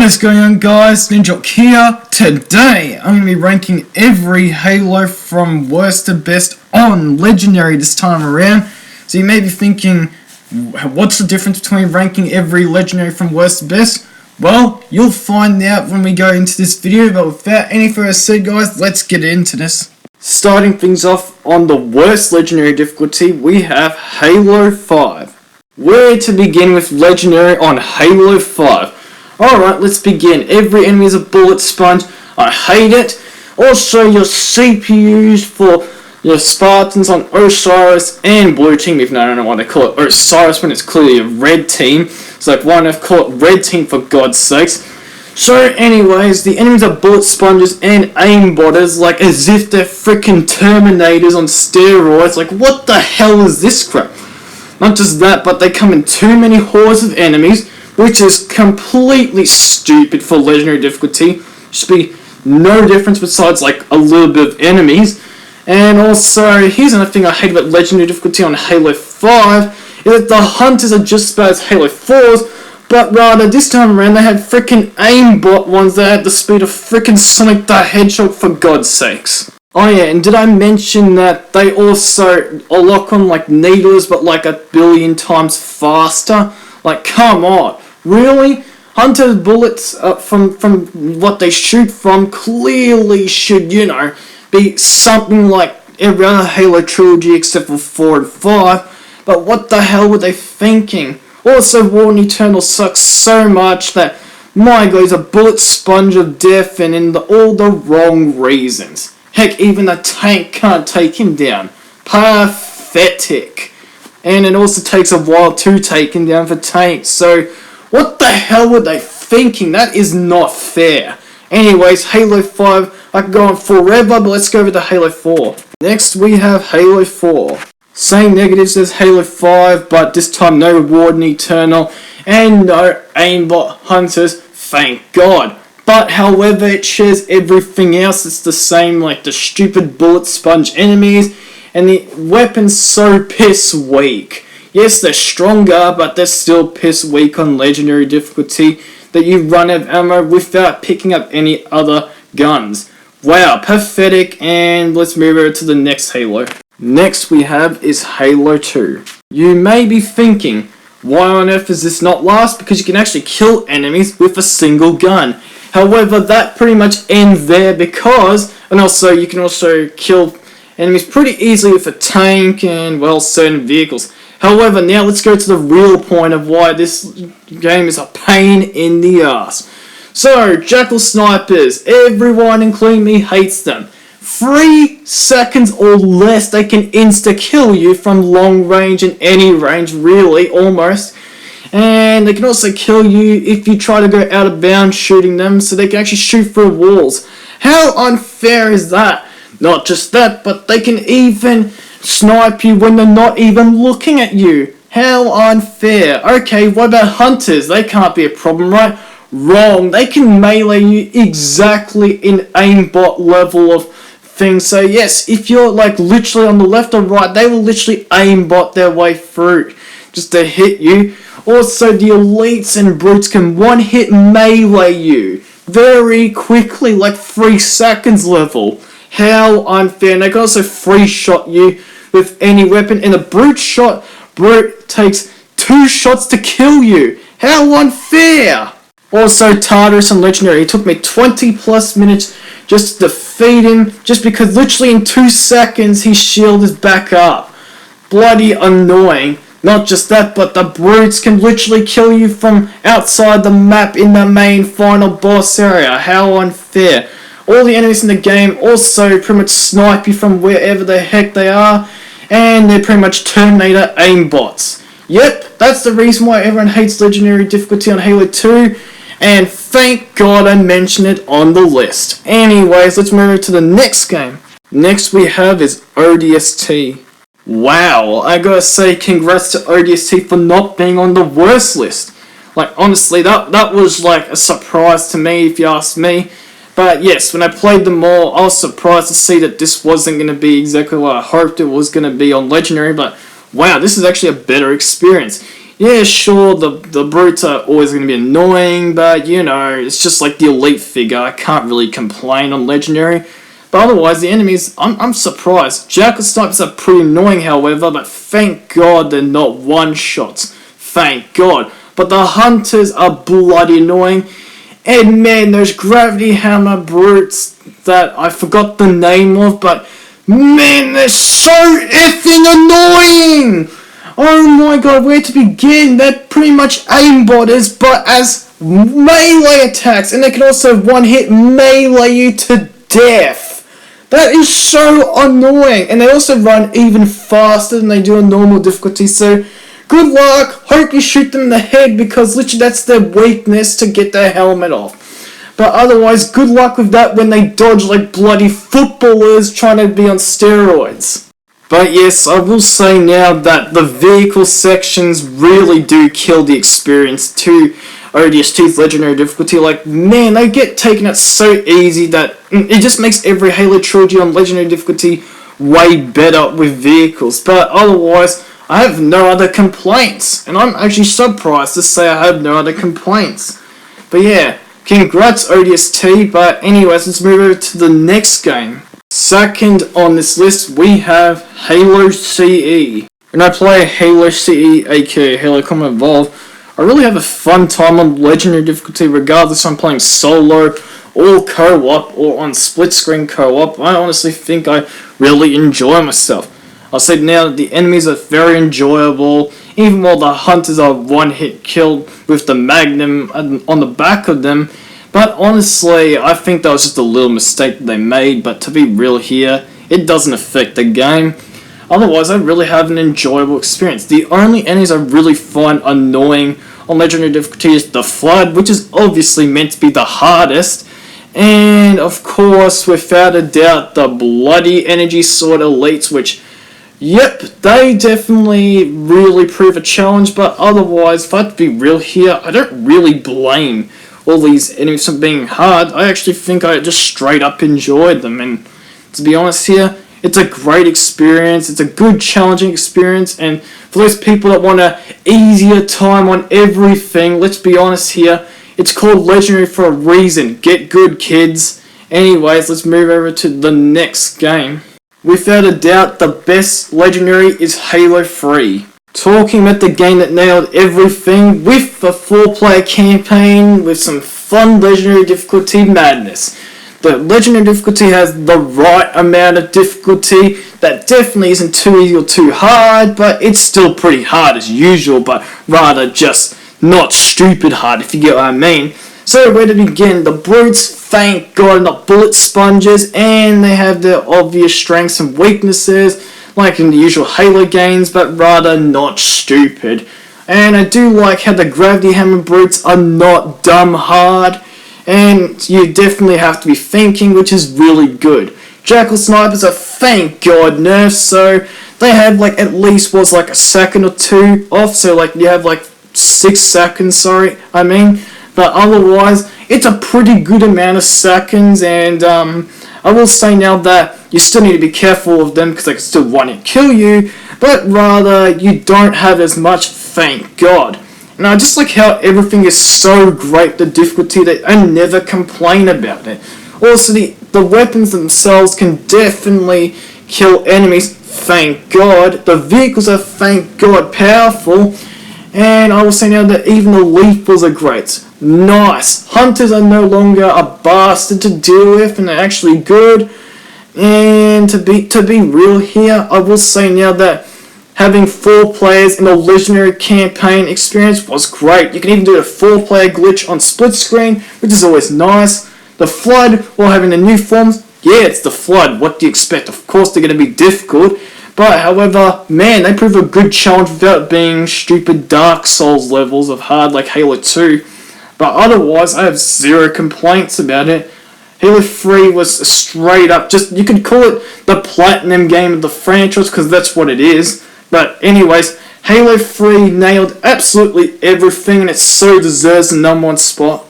is going on, guys? Ninja here. Today I'm going to be ranking every Halo from worst to best on Legendary this time around. So you may be thinking, what's the difference between ranking every Legendary from worst to best? Well, you'll find out when we go into this video, but without any further ado, guys, let's get into this. Starting things off on the worst Legendary difficulty, we have Halo 5. Where to begin with Legendary on Halo 5? Alright, let's begin. Every enemy is a bullet sponge. I hate it. Also, your CPUs for your Spartans on Osiris and Blue Team, even though I don't know why they call it Osiris when it's clearly a red team. It's like, why not call it red team for God's sakes? So anyways, the enemies are bullet sponges and aimbotters, like as if they're freaking Terminators on steroids. Like, what the hell is this crap? Not just that, but they come in too many hordes of enemies, which is completely stupid for Legendary difficulty. Should be no difference besides like a little bit of enemies. And also, here's another thing I hate about Legendary difficulty on Halo 5, is that the hunters are just about as Halo 4's, but rather this time around they had freaking aimbot ones that had the speed of freaking Sonic the Hedgehog, for God's sakes. Oh yeah, and did I mention that they also lock on like needlers, but like 1 billion times faster? Like, come on. Really? Hunter's bullets from what they shoot from clearly should, be something like every other Halo trilogy except for 4 and 5. But what the hell were they thinking? Also, War and Eternal sucks so much that, my god, he's a bullet sponge of death and in all the wrong reasons. Heck, even a tank can't take him down. Pathetic. And it also takes a while to take him down for tanks, so what the hell were they thinking? That is not fair. Anyways, Halo 5, I could go on forever, but let's go over to Halo 4. Next we have Halo 4. Same negatives as Halo 5, but this time no Reward and Eternal, and no aimbot hunters, thank God. But however, it shares everything else. It's the same, like the stupid bullet sponge enemies, and the weapons so piss weak. Yes, they're stronger, but they're still piss weak on Legendary difficulty, that you run out of ammo without picking up any other guns. Wow, pathetic, and let's move over to the next Halo. Next we have is Halo 2. You may be thinking, why on earth is this not last? Because you can actually kill enemies with a single gun. However, that pretty much ends there because, and also you can also kill enemies pretty easily with a tank and, well, certain vehicles. However, now let's go to the real point of why this game is a pain in the ass. So, Jackal Snipers, everyone including me hates them. 3 seconds or less they can insta-kill you from long range and any range, really, almost. And they can also kill you if you try to go out of bounds shooting them, so they can actually shoot through walls. How unfair is that? Not just that, but they can even snipe you when they're not even looking at you. How unfair. Okay, what about hunters? They can't be a problem, right? Wrong. They can melee you exactly in aimbot level of things. So yes, if you're like literally on the left or right, they will literally aimbot their way through just to hit you. Also, the elites and brutes can one-hit melee you very quickly, like 3 seconds level. How unfair. And they can also free shot you with any weapon. And a brute takes 2 shots to kill you. How unfair. Also, Tartarus and Legendary, it took me 20 plus minutes just to defeat him, just because literally in 2 seconds his shield is back up. Bloody annoying. Not just that, but the brutes can literally kill you from outside the map in the main final boss area. How unfair. All the enemies in the game also pretty much snipe you from wherever the heck they are, and they're pretty much Terminator aimbots. Yep, that's the reason why everyone hates Legendary difficulty on Halo 2, and thank God I mentioned it on the list. Anyways, let's move on to the next game. Next we have is ODST. Wow, I gotta say congrats to ODST for not being on the worst list. Like, honestly, that was like a surprise to me, if you ask me. But yes, when I played them all, I was surprised to see that this wasn't going to be exactly what I hoped it was going to be on Legendary, but wow, this is actually a better experience. Yeah, sure, the brutes are always going to be annoying, but, it's just like the elite figure. I can't really complain on Legendary. But otherwise, the enemies, I'm surprised. Jackal Snipers are pretty annoying, however, but thank God they're not one-shots. Thank God. But the Hunters are bloody annoying. And man, those Gravity Hammer brutes that I forgot the name of, but man, they're so effing annoying! Oh my god, where to begin? They're pretty much aimbotters, but as melee attacks, and they can also one-hit melee you to death. That is so annoying, and they also run even faster than they do on normal difficulty, so good luck. Hope you shoot them in the head, because literally that's their weakness, to get their helmet off. But otherwise, good luck with that when they dodge like bloody footballers trying to be on steroids. But yes, I will say now that the vehicle sections really do kill the experience to ODST's Legendary difficulty. Like, man, they get taken out so easy that it just makes every Halo trilogy on Legendary difficulty way better with vehicles. But otherwise, I have no other complaints. And I'm actually surprised to say I have no other complaints. But yeah, congrats ODST. But anyways, let's move over to the next game. Second on this list, we have Halo CE. When I play Halo CE, aka Halo Combat Evolved, I really have a fun time on Legendary difficulty, regardless if I'm playing solo, or co-op, or on split-screen co-op. I honestly think I really enjoy myself. I'll say now that the enemies are very enjoyable, even while the Hunters are one-hit killed with the Magnum on the back of them. But honestly, I think that was just a little mistake that they made, but to be real here, it doesn't affect the game. Otherwise, I really have an enjoyable experience. The only enemies I really find annoying on Legendary difficulty is the Flood, which is obviously meant to be the hardest. And, of course, without a doubt, the Bloody Energy Sword Elites, which, yep, they definitely really prove a challenge. But otherwise, if I have to be real here, I don't really blame all these enemies from being hard. I actually think I just straight up enjoyed them. And to be honest here, it's a great experience, it's a good challenging experience, and for those people that want an easier time on everything, let's be honest here, it's called Legendary for a reason. Get good, kids. Anyways, let's move over to the next game. Without a doubt, the best Legendary is Halo 3. Talking about the game that nailed everything with a 4-player campaign with some fun Legendary difficulty madness. The Legendary difficulty has the right amount of difficulty that definitely isn't too easy or too hard, but it's still pretty hard as usual, but rather just not stupid hard, if you get what I mean. So where to begin? The brutes, thank God, are not bullet sponges, and they have their obvious strengths and weaknesses, like in the usual Halo games, but rather not stupid. And I do like how the Gravity Hammer brutes are not dumb hard, and you definitely have to be thinking, which is really good. Jackal Snipers are, thank God, nerfed, so they have like at least like a second or two off, so like you have like 6 seconds, but otherwise it's a pretty good amount of seconds. And I will say now that you still need to be careful of them because they can still one-hit kill you, but rather you don't have as much, thank God. And I just like how everything is so great, the difficulty, that I never complain about it. Also, the weapons themselves can definitely kill enemies, thank God. The vehicles are, thank God, powerful. And I will say now that even the lethals are great. Nice. Hunters are no longer a bastard to deal with, and they're actually good. And to be real here, I will say now that having 4 players in a Legendary campaign experience was great. You can even do a 4-player glitch on split screen, which is always nice. The Flood, while having the new forms, yeah, it's the Flood. What do you expect? Of course they're going to be difficult. But, however, man, they prove a good challenge without being stupid Dark Souls levels of hard like Halo 2. But otherwise, I have 0 complaints about it. Halo 3 was straight up, just, you could call it the platinum game of the franchise, because that's what it is. But anyways, Halo 3 nailed absolutely everything, and it so deserves the #1 spot.